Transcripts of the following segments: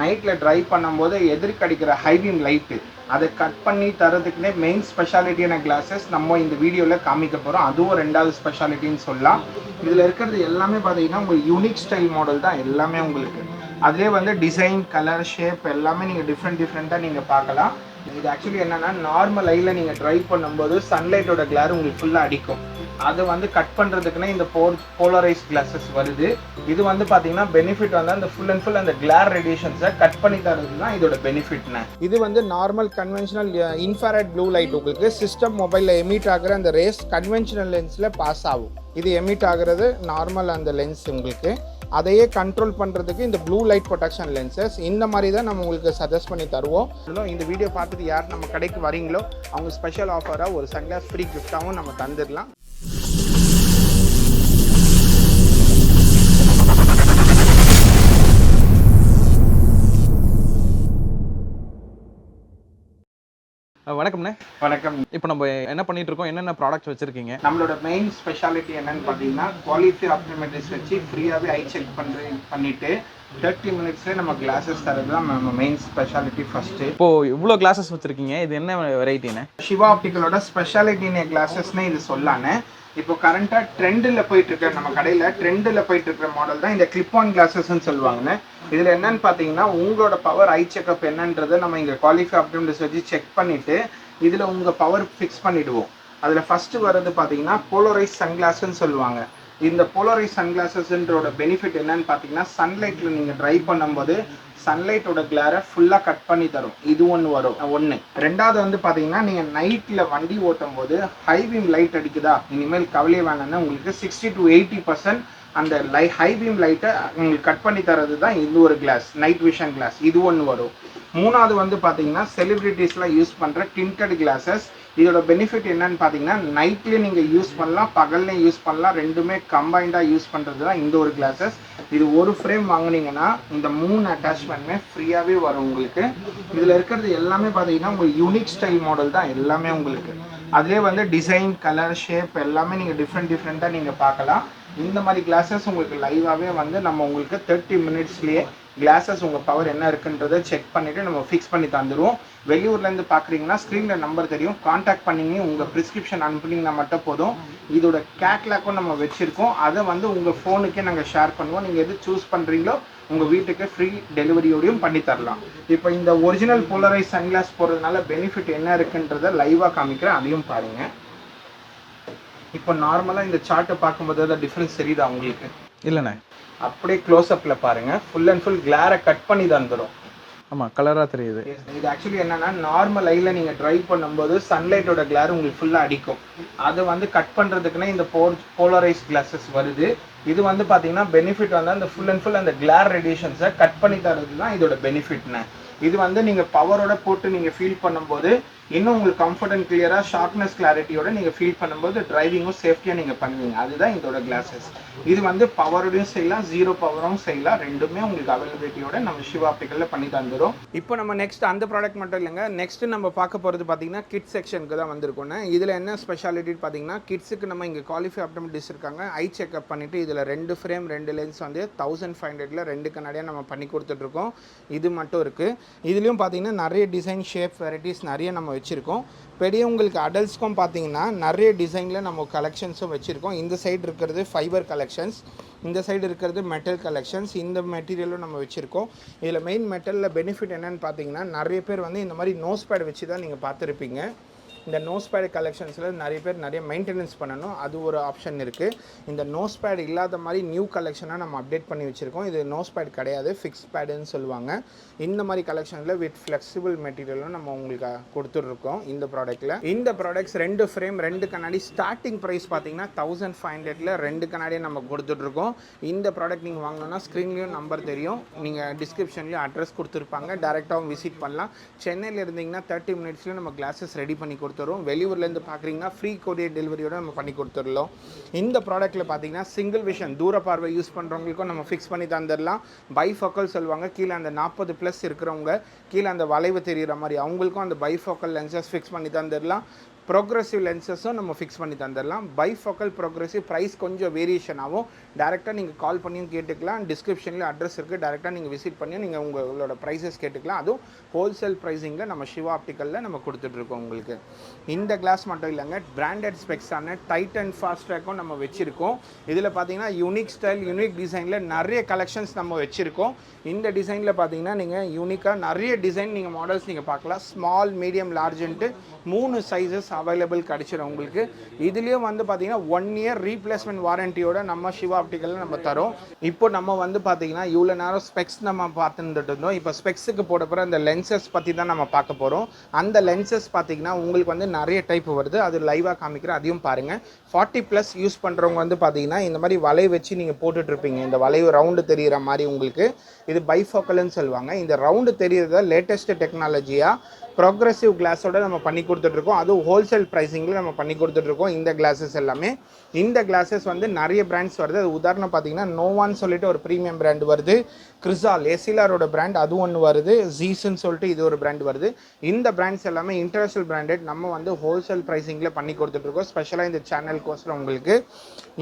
நைட்டில் ட்ரைவ் பண்ணும்போது எதிர்க்கடிக்கிற high beam light அதை கட் பண்ணி தரதுக்குனே மெயின் ஸ்பெஷாலிட்டியான கிளாஸஸ் நம்ம இந்த வீடியோவில் காமிக்க போகிறோம். அதுவும் ரெண்டாவது ஸ்பெஷாலிட்டின்னு சொல்லலாம். இதில் இருக்கிறது எல்லாமே பார்த்தீங்கன்னா உங்களுக்கு யூனிக் ஸ்டைல் மாடல் தான் எல்லாமே உங்களுக்கு. அதிலே வந்து டிசைன், கலர், ஷேப் எல்லாமே நீங்கள் டிஃப்ரெண்ட்டாக நீங்கள் பார்க்கலாம். இது ஆக்சுவலி என்னென்னா நார்மல் லைட்டில் நீங்கள் ட்ரைவ் பண்ணும்போது சன்லைட்டோட கிளார் உங்களுக்கு ஃபுல்லாக அடிக்கும். அதை வந்து கட் பண்ணுறதுக்குன்னே இந்த போலரைஸ் கிளாஸஸ் வருது. இது வந்து பார்த்தீங்கன்னா பெனிஃபிட் வந்து அந்த ஃபுல் அண்ட் ஃபுல் அந்த கிளார் ரேடியேஷன்ஸை கட் பண்ணி தரது தான் இதோட பெனிஃபிட்னு. இது வந்து normal conventional infrared blue light உங்களுக்கு சிஸ்டம் மொபைலில் எமிட் ஆகிற அந்த ரேஸ் கன்வென்ஷனல் லென்ஸில் பாஸ் ஆகும். இது எமிட் ஆகிறது நார்மல் அந்த லென்ஸ் உங்களுக்கு. அதையே கண்ட்ரோல் பண்ணுறதுக்கு இந்த ப்ளூ லைட் ப்ரொடெக்ஷன் லென்சஸ் இந்த மாதிரி தான் நம்ம உங்களுக்கு சஜஸ்ட் பண்ணி தருவோம். இந்த வீடியோ பார்த்துட்டு யார் நம்ம கடைக்கு வரீங்களோ அவங்க ஸ்பெஷல் ஆஃபராக ஒரு சன்கிளாஸ் ஃப்ரீ கிஃப்டாகவும் நம்ம தந்துடலாம். வணக்கம்ண்ணே. வணக்கம். இப்போ நம்ம என்ன பண்ணிட்டு இருக்கோம், என்னென்ன ப்ராடக்ட்ஸ் வச்சிருக்கீங்க? நம்மளோட மெயின் ஸ்பெஷாலிட்டி என்னன்னு பார்த்தீங்கன்னா குவாலிட்டி ஆப்டிமெட்ரிஸ் வச்சு ஃப்ரீயாகவே ஐ செக் பண்ணிட்டு 30 மினிட்ஸ்லேயே நம்ம கிளாஸஸ் தரது தான் நம்ம மெயின் ஸ்பெஷாலிட்டி ஃபஸ்ட்டு. இப்போ இவ்வளோ கிளாஸஸ் வச்சிருக்கீங்க, இது என்ன வெரைட்டின்னு? சிவா ஆப்டிக்கலோட ஸ்பெஷாலிட்டின கிளாஸஸ்னு இது சொல்லானே. இப்போ கரண்ட்டாக ட்ரெண்டில் போயிட்டுருக்க நம்ம கடையில் ட்ரெண்டில் போயிட்டுருக்கிற மாடல் தான் இந்த கிளிப் ஆன் கிளாஸஸ்ன்னு சொல்லுவாங்கன்னு. இதில் என்னன்னு பார்த்தீங்கன்னா உங்களோட பவர் ஐ செக்அப் என்னன்றதை நம்ம இங்கே குவாலிஃபை ஆப்டிமெட்ரிஸ் வச்சு செக் பண்ணிவிட்டு இதில் உங்கள் பவர் ஃபிக்ஸ் பண்ணிவிடுவோம். அதில் ஃபஸ்ட்டு வர்றது பார்த்தீங்கன்னா போலரைஸ் சன்கிளாஸ்ன்னு சொல்லுவாங்க. இந்த போலரைஸ் சன்கிளாஸஸ்ன்றோட பெனிஃபிட் என்னன்னு பார்த்தீங்கன்னா சன்லைட்டில் நீங்கள் ட்ரைவ் பண்ணும்போது சன்லைட்டோட கிளாரை ஃபுல்லாக கட் பண்ணி தரும். இது ஒன்று. ரெண்டாவது வந்து பார்த்தீங்கன்னா நீங்கள் நைட்டில் வண்டி ஓட்டும் போது ஹை பீம் லைட் அடிக்குதா, இனிமேல் கவலையே வேணும்னா உங்களுக்கு 60 to 80% அந்த ஹை பீம் லைட்டை உங்களுக்கு கட் பண்ணி தரது தான் இது ஒரு கிளாஸ், நைட் விஷன் கிளாஸ். இது ஒன்று வரும். மூணாவது வந்து பார்த்தீங்கன்னா செலிப்ரிட்டிஸ்லாம் யூஸ் பண்ணுற டிண்டட் கிளாஸஸ். இதோட பெனிஃபிட் என்னன்னு பார்த்தீங்கன்னா நைட்லேயும் நீங்கள் யூஸ் பண்ணலாம், பகல்லையும் யூஸ் பண்ணலாம், ரெண்டுமே கம்பைண்டாக யூஸ் பண்ணுறது தான் இந்த ஒரு கிளாஸஸ். இது ஒரு ஃப்ரேம் வாங்கினீங்கன்னா இந்த 3 அட்டாச்மெண்ட்டுமே ஃப்ரீயாகவே வரும் உங்களுக்கு. இதில் இருக்கிறது எல்லாமே பார்த்தீங்கன்னா உங்களுக்கு யூனிக் ஸ்டைல் மாடல் தான் எல்லாமே உங்களுக்கு. அதிலே வந்து டிசைன், கலர், ஷேப் எல்லாமே நீங்கள் டிஃப்ரெண்ட்டாக நீங்கள் பார்க்கலாம். இந்த மாதிரி கிளாஸஸ் உங்களுக்கு லைவாகவே வந்து நம்ம உங்களுக்கு 30 மினிட்ஸ்லேயே கிளாஸஸ் உங்கள் பவர் என்ன இருக்குன்றதை செக் பண்ணிவிட்டு நம்ம ஃபிக்ஸ் பண்ணி தந்துடுவோம். வெளியூர்லேருந்து பார்க்குறீங்கன்னா ஸ்க்ரீனில் நம்பர் தெரியும், காண்டாக்ட் பண்ணிங்க உங்கள் ப்ரிஸ்கிரிப்ஷன் அனுப்புனீங்கன்னா மட்டும் போதும். இதோட கேட்லாக்கும் நம்ம வச்சுருக்கோம், அதை வந்து உங்கள் ஃபோனுக்கே நாங்கள் ஷேர் பண்ணுவோம். நீங்கள் எது சூஸ் பண்ணுறீங்களோ உங்கள் வீட்டுக்கு ஃப்ரீ டெலிவரியோடையும் பண்ணி தரலாம். இப்போ இந்த ஒரிஜினல் போலரைஸ் சன்கிளாஸ் போடுறதுனால பெனிஃபிட் என்ன இருக்குன்றதை லைவாக காமிக்கிறேன், அதையும் பாருங்கள். இப்போ நார்மலாக இந்த சார்ட்டை பார்க்கும்போது தான் டிஃப்ரென்ஸ் தெரியுதா உங்களுக்கு? இல்லைண்ணே, அப்படியே க்ளோஸ்அப்பில் பாருங்கள், ஃபுல் அண்ட் ஃபுல் கிளாரை கட் பண்ணி தந்துடும். ஆமாம், கலராக தெரியுது. இது ஆக்சுவலி என்னன்னா நார்மல் லைட்டில் நீங்கள் ட்ரைவ் பண்ணும்போது சன்லைட்டோட கிளார் உங்களுக்கு ஃபுல்லாக அடிக்கும். அதை வந்து கட் பண்ணுறதுக்குன்னே இந்த போலரைஸ் கிளாஸஸ் வருது. இது வந்து பார்த்தீங்கன்னா பெனிஃபிட் வந்து அந்த ஃபுல் அண்ட் ஃபுல் அந்த கிளார் ரேடியேஷன்ஸை கட் பண்ணி தரது தான் இதோட பெனிஃபிட்னு. இது வந்து நீங்கள் பவரோட போட்டு நீங்கள் ஃபீல் பண்ணும்போது இன்னும் உங்களுக்கு கம்ஃபர்ட் அண்ட் கிளியராக ஷார்ப்னஸ் கிளாரிட்டியோட நீங்கள் ஃபீல் பண்ணும்போது டிரைவிங்கும் சேஃப்டியாக நீங்கள் பண்ணுவீங்க. அதுதான் இதோட கிளாஸஸ். இது வந்து பவரோடையும் செய்யலாம், ஜீரோ பவரும் செய்யலாம், ரெண்டுமே உங்களுக்கு அவைலபிலிட்டியோட நம்ம சிவா ஆப்டிக்கலில் பண்ணி தந்துடும். இப்போ நம்ம நெக்ஸ்ட் அந்த ப்ராடக்ட் மட்டும் இல்லைங்க, நெக்ஸ்ட் நம்ம பார்க்க போகிறது பார்த்தீங்கன்னா கிட்ஸ் செக்ஷனுக்கு தான் வந்திருக்கோன்னு. இதில் என்ன ஸ்பெஷாலிட்டி பார்த்தீங்கன்னா கிட்ஸுக்கு நம்ம இங்கே குவாலிஃபை ஆப்டிமெட்ரிஸ் இருக்காங்க. ஐ செக்அப் பண்ணிவிட்டு இதில் 2 ஃப்ரேம் 2 லென்ஸ் வந்து 1500ல் 2 கண்ணாடியாக நம்ம பண்ணி கொடுத்துட்ருக்கோம். இது மட்டும் இருக்குது. இதுலேயும் பார்த்தீங்கன்னா நிறைய டிசைன், ஷேப், வெரைட்டிஸ் நிறைய நம்ம வச்சுருக்கோம். பெரியவங்களுக்கு அடல்ட்ஸ்க்கும் பார்த்தீங்கன்னா நிறைய டிசைனில் நம்ம கலெக்ஷன்ஸும் வச்சுருக்கோம். இந்த சைடு இருக்கிறது ஃபைபர் கலெக்ஷன்ஸ், இந்த சைடு இருக்கிறது மெட்டல் கலெக்ஷன்ஸ். இந்த மெட்டீரியலும் நம்ம வச்சுருக்கோம். இதில் மெயின் மெட்டலில் பெனிஃபிட் என்னென்னு பார்த்தீங்கன்னா நிறைய பேர் வந்து இந்த மாதிரி நோஸ் பேட் வச்சு தான் நீங்கள் பார்த்துருப்பீங்க. இந்த நோஸ் பேட் கலெக்ஷன்ஸில் நிறைய பேர் நிறைய மெயின்டெனன்ஸ் பண்ணணும், அது ஒரு ஆப்ஷன் இருக்குது. இந்த நோஸ் பேட் இல்லாத மாதிரி நியூ கலெக்ஷனாக நம்ம அப்டேட் பண்ணி வச்சுருக்கோம். இது நோஸ் பேட் கிடையாது, ஃபிக்ஸ் பேடுன்னு சொல்லுவாங்க. இந்த மாதிரி கலெக்ஷனில் வித் ஃப்ளெக்சிபிள் மெட்டீரியலும் நம்ம உங்களுக்கு கொடுத்துட்ருக்கோம் இந்த ப்ராடக்ட்டில். இந்த ப்ராடக்ட்ஸ் 2 ஃப்ரேம் 2 கண்ணாடி ஸ்டார்டிங் ப்ரைஸ் பார்த்தீங்கன்னா 1500ல் 2 கண்ணாடியை நம்ம கொடுத்துட்ருக்கோம். இந்த ப்ராடக்ட் நீங்கள் வாங்கினோன்னா ஸ்க்ரீன்லேயும் நம்பர் தெரியும், நீங்கள் டிஸ்கிரிப்ஷன்லேயும் அட்ரஸ் கொடுத்துருப்பாங்க, டேரெக்டாகவும் விசிட் பண்ணலாம். சென்னையில் இருந்தீங்கன்னா 30 மினிட்ஸில் நம்ம கிளாஸஸ் ரெடி பண்ணி கொடுத்துருவோம். வெளியூர்லேருந்து பார்க்குறீங்கன்னா ஃப்ரீ கொரியர் டெலிவரியோட நம்ம பண்ணி கொடுத்துடலாம். இந்த ப்ராடக்ட்டில் பார்த்தீங்கன்னா சிங்கிள் விஷன் தூர பார்வை யூஸ் பண்ணுறவங்களுக்கும் நம்ம ஃபிக்ஸ் பண்ணி தந்துடலாம். பைஃபோக்கல் சொல்லுவாங்க, கீழே அந்த 40+ இருக்கிறவங்க கீழே அந்த வளைவு தெரிகிற மாதிரி அவங்களுக்கும் அந்த பைஃபோக்கல் லென்சஸ் ஃபிக்ஸ் பண்ணி தந்துடலாம். ப்ரோக்ரஸிவ் லென்சஸும் நம்ம ஃபிக்ஸ் பண்ணி தந்துடலாம். பைஃபோக்கல் ப்ரோக்ரஸிவ் ப்ரைஸ் கொஞ்சம் வேரியேஷன் ஆகும். டேரெக்டாக நீங்கள் கால் பண்ணியும் கேட்டுக்கலாம். டிஸ்கிரிப்ஷனில் அட்ரஸ் இருக்குது, டேரெக்டாக நீங்கள் விசிட் பண்ணியும் நீங்கள் உங்களோட ப்ரைஸஸ் கேட்டுக்கலாம். அதுவும் ஹோல்சேல் ப்ரைஸிங்கில் நம்ம சிவா ஆப்டிக்கலில் நம்ம கொடுத்துட்ருக்கோம் உங்களுக்கு. இந்த கிளாஸ் மட்டும் இல்லைங்க, பிராண்டட் ஸ்பெக்ஸான டைட்டன் ஃபாஸ்ட் ட்ராக்கும் நம்ம வச்சுருக்கோம். இதில் பார்த்தீங்கன்னா யூனிக் ஸ்டைல், யூனிக் டிசைனில் நிறைய கலெக்ஷன்ஸ் நம்ம வச்சுருக்கோம். இந்த டிசைனில் பார்த்தீங்கன்னா நீங்கள் யூனிக்காக நிறைய டிசைன் நீங்கள் மாடல்ஸ் நீங்கள் பார்க்கலாம். ஸ்மால், மீடியம், லார்ஜ்ன்ட்டு 3 சைஸஸ் அவைலபிள் கிடச்சிடும் உங்களுக்கு. இதுலேயும் வந்து பார்த்தீங்கன்னா 1 இயர் ரீப்ளேஸ்மெண்ட் வாரண்டியோட நம்ம சிவா ஆப்டிக்கலில் நம்ம தரோம். இப்போ நம்ம வந்து பார்த்தீங்கன்னா இவ்வளோ நேரம் ஸ்பெக்ஸ் நம்ம பார்த்துட்டு இருந்தோம். இப்போ ஸ்பெக்ஸுக்கு போட போகிற அந்த லென்சஸ் பற்றி தான் நம்ம பார்க்க போகிறோம். அந்த லென்சஸ் பார்த்தீங்கன்னா உங்களுக்கு வந்து நிறைய டைப் வருது, அது லைவாக காமிக்கிறேன், அதையும் பாருங்கள். 40+ யூஸ் பண்ணுறவங்க வந்து பார்த்தீங்கன்னா இந்த மாதிரி வலை வச்சு நீங்கள் போட்டுட்ருப்பீங்க. இந்த வளைவு ரவுண்டு தெரிகிற மாதிரி உங்களுக்கு இது பைஃபோக்கல்னு சொல்லுவாங்க. இந்த ரவுண்டு தெரிகிறத லேட்டஸ்ட் டெக்னாலஜியாக ப்ரோக்ரஸிவ் கிளாஸோட நம்ம பண்ணி கொடுத்துட்ருக்கோம். அதுவும் ஹோல்சேல் ப்ரைஸிங்கில் நம்ம பண்ணி கொடுத்துட்ருக்கோம். இந்த கிளாஸஸ் எல்லாமே, இந்த கிளாஸஸ் வந்து நிறைய பிராண்ட்ஸ் வருது. அது உதாரணம் பார்த்தீங்கன்னா நோவான்னு சொல்லிட்டு ஒரு ப்ரீமியம் பிராண்ட் வருது, கிறிசால் எஸ்எல்ஆரோட பிராண்ட் அது ஒன்று வருது, ஜீஸ்ன்னு சொல்லிட்டு இது ஒரு பிராண்ட் வருது. இந்த பிராண்ட்ஸ் எல்லாமே இன்டர்நேஷனல் பிராண்டட் நம்ம வந்து ஹோல்சேல் ப்ரைஸிங்கில் பண்ணி கொடுத்துட்ருக்கோம், ஸ்பெஷலாக இந்த சேனலுக்கோசரம் உங்களுக்கு.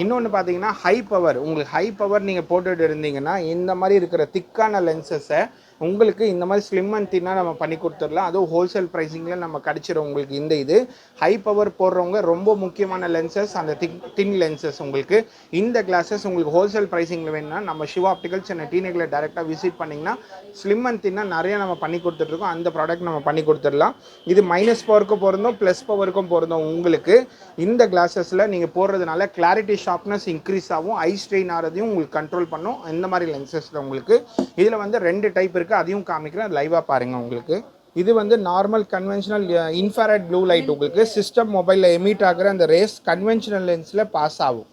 இன்னொன்று பார்த்தீங்கன்னா ஹை பவர், உங்களுக்கு ஹை பவர் நீங்கள் போட்டுட்டு இருந்தீங்கன்னா இந்த மாதிரி இருக்கிற திக்கான லென்சஸை உங்களுக்கு இந்த மாதிரி ஸ்லிம் அண்ட் தின்னாக நம்ம பண்ணி கொடுத்துடலாம். அதுவும் ஹோல்சேல் ப்ரைஸிங்கில் நம்ம கிடச்சிடும் உங்களுக்கு. இந்த இது ஹை பவர் போடுறவங்க ரொம்ப முக்கியமான லென்சஸ், அந்த தின் லென்சஸ் உங்களுக்கு. இந்த கிளாஸஸ் உங்களுக்கு ஹோல்சேல் ப்ரைஸிங்கில் வேணும்னா நம்ம சிவா ஆப்டிக்கல் சென்னை டீநகரில் டேரெக்டாக விசிட் பண்ணிங்கன்னா ஸ்லிம் அண்ட் தின்னாக நிறைய நம்ம பண்ணி கொடுத்துட்ருக்கோம். அந்த ப்ராடக்ட் நம்ம பண்ணி கொடுத்துடலாம். இது மைனஸ் பவருக்கும் பொருந்தும், ப்ளஸ் பவருக்கும் பொருந்தும் உங்களுக்கு. இந்த கிளாஸஸில் நீங்கள் போடுறதுனால கிளாரிட்டி ஷார்ப்னஸ் இன்க்ரீஸ் ஆகும், ஐ ஸ்ட்ரெயின் ஆகிறதையும் உங்களுக்கு கண்ட்ரோல் பண்ணும். இந்த மாதிரி லென்சஸில் உங்களுக்கு இதில் வந்து 2 டைப் இருக்குது, அதையும் காமிக்கிறேன், லைவாக பாருங்கள் உங்களுக்கு. இது வந்து normal conventional infrared blue light உங்களுக்கு சிஸ்டம் மொபைலில் எமிட் ஆகிற அந்த ரேஸ் கன்வென்ஷனல் லென்ஸில் பாஸ் ஆகும்,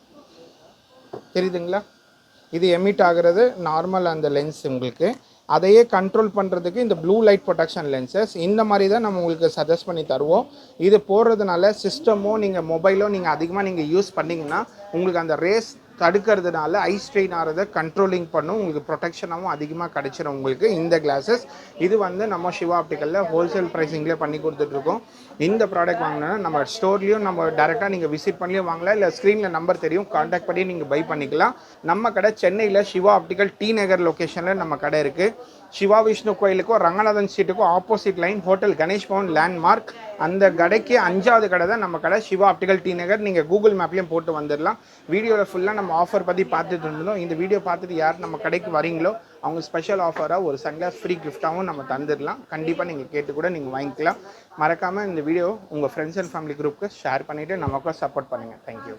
தெரியுதுங்களா? இது எமிட் ஆகிறது நார்மல் அந்த லென்ஸ் உங்களுக்கு. அதையே கண்ட்ரோல் பண்ணுறதுக்கு இந்த ப்ளூ லைட் ப்ரொடெக்ஷன் லென்சஸ் இந்த மாதிரி தான் நம்ம உங்களுக்கு சஜஸ்ட் பண்ணி தருவோம். இது போடுறதுனால சிஸ்டமோ நீங்கள் மொபைலோ நீங்கள் அதிகமாக நீங்கள் யூஸ் பண்ணிங்கன்னா உங்களுக்கு அந்த ரேஸ் தடுக்கிறதுனால ஐ ஸ்ட்ரெயின் ஆகிறத கண்ட்ரோலிங் பண்ணும், உங்களுக்கு ப்ரொடெக்ஷனாகவும் அதிகமாக கிடச்சிடும் உங்களுக்கு இந்த கிளாஸஸ். இது வந்து நம்ம சிவா ஆப்டிக்கலில் ஹோல்சேல் ப்ரைஸிங்லேயே பண்ணி கொடுத்துட்ருக்கோம். இந்த ப்ராடக்ட் வாங்கினா நம்ம ஸ்டோர்லேயும் நம்ம டேரெக்டாக நீங்கள் விசிட் பண்ணியும் வாங்கலாம், இல்லை ஸ்க்ரீனில் நம்பர் தெரியும், கான்டாக்ட் பண்ணி நீங்கள் பை பண்ணிக்கலாம். நம்ம கடை சென்னையில் சிவா ஆப்டிக்கல் டி நகர் லொக்கேஷனில் நம்ம கடை இருக்குது. சிவா விஷ்ணு கோயிலுக்கும் ரங்கநாதன் ஸ்ட்ரீட்டுக்கும் opposite line hotel Ganesh Bhavan landmark, அந்த கடைக்கு 5வது கடை தான் நம்ம கடை சிவா ஆப்டிக்கல் டி நகர். நீங்கள் கூகுள் மேப்லேயும் போட்டு வந்துடலாம். வீடியோவில் ஃபுல்லாக நம்ம ஆஃபர் பற்றி பார்த்துட்டு இருந்தோம். இந்த வீடியோ பார்த்துட்டு யார் நம்ம கடைக்கு வரீங்களோ அவங்க ஸ்பெஷல் ஆஃபராக ஒரு சன்கிளாஸ் ஃப்ரீ கிஃப்ட்டாகவும் நம்ம தந்துடலாம். கண்டிப்பாக நீங்கள் கேட்டு கூட நீங்கள் வாங்கிக்கலாம். மறக்காமல் இந்த வீடியோ உங்கள் ஃப்ரெண்ட்ஸ் அண்ட் ஃபேமிலி குரூப்புக்கு ஷேர் பண்ணிவிட்டு நமக்கும் சப்போர்ட் பண்ணுங்கள். தேங்க்யூ.